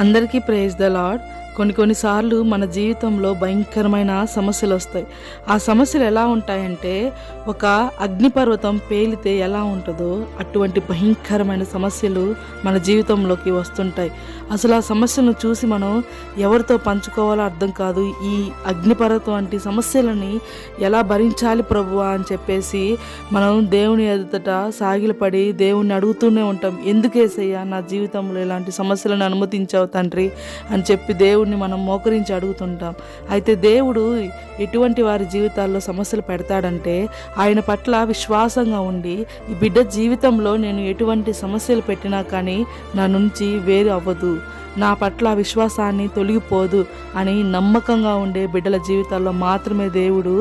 అందరికీ praise the lord. కొన్నిసార్లు మన జీవితంలో భయంకరమైన సమస్యలు వస్తాయి. ఆ సమస్యలు ఎలా ఉంటాయంటే, ఒక అగ్నిపర్వతం పేలితే ఎలా ఉంటుందో అటువంటి భయంకరమైన సమస్యలు మన జీవితంలోకి వస్తుంటాయి. అసలు ఆ సమస్యలను చూసి మనం ఎవరితో పంచుకోవాలో అర్థం కాదు. ఈ అగ్నిపర్వతం వంటి సమస్యలని ఎలా భరించాలి ప్రభువా అని చెప్పేసి మనం దేవుని ఎదుట సాగిలపడి దేవుణ్ణి అడుగుతూనే ఉంటాం. ఎందుకేసయ్యా నా జీవితంలో ఇలాంటి సమస్యలను అనుమతించావు తండ్రి అని చెప్పి దేవుడిని మనం మోకరించి అడుగుతుంటాం. అయితే దేవుడు ఎటువంటి వారి జీవితాల్లో సమస్యలు పెడతాడంటే, ఆయన పట్ల విశ్వాసంగా ఉండి ఈ బిడ్డ జీవితంలో నేను ఎటువంటి సమస్యలు పెట్టినా కానీ నా నుంచి వేరు అవ్వదు, నా పట్ల విశ్వాసాన్ని తొలగిపోదు అని నమ్మకంగా ఉండే బిడ్డల జీవితాల్లో మాత్రమే దేవుడు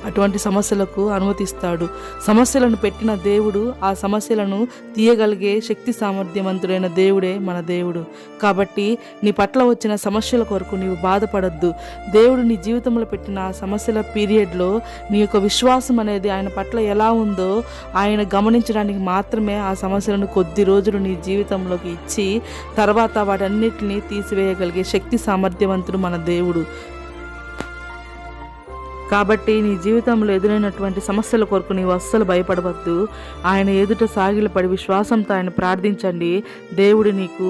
అటువంటి సమస్యలకు అనుమతిస్తాడు. సమస్యలను పెట్టిన దేవుడు ఆ సమస్యలను తీయగలిగే శక్తి సామర్థ్యవంతుడైన దేవుడే మన దేవుడు. కాబట్టి నీ పట్ల వచ్చిన సమస్యల కొరకు నీవు బాధపడద్దు. దేవుడు నీ జీవితంలో పెట్టిన సమస్యల పీరియడ్లో నీ యొక్క విశ్వాసం అనేది ఆయన పట్ల ఎలా ఉందో ఆయన గమనించడానికి మాత్రమే ఆ సమస్యలను కొద్ది రోజులు నీ జీవితంలోకి ఇచ్చి తర్వాత వాటన్నిటిని తీసివేయగలిగే శక్తి సామర్థ్యవంతుడు మన దేవుడు. కాబట్టి నీ జీవితంలో ఎదురైనటువంటి సమస్యల కొరకు నీవు అస్సలు భయపడవద్దు. ఆయన ఎదుట సాగిలపడి విశ్వాసంతో ఆయన ప్రార్థించండి. దేవుడు నీకు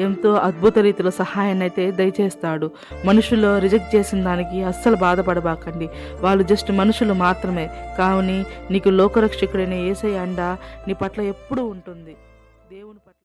ఎంతో అద్భుత రీతిలో సహాయాన్ని అయితే దయచేస్తాడు. మనుషులు రిజెక్ట్ చేసిన దానికి అస్సలు బాధపడబాకండి. వాళ్ళు జస్ట్ మనుషులు మాత్రమే. కావుని నీకు లోకరక్షకుడైన యేసయ్య అండ నీ పట్ల ఎప్పుడూ ఉంటుంది. దేవుని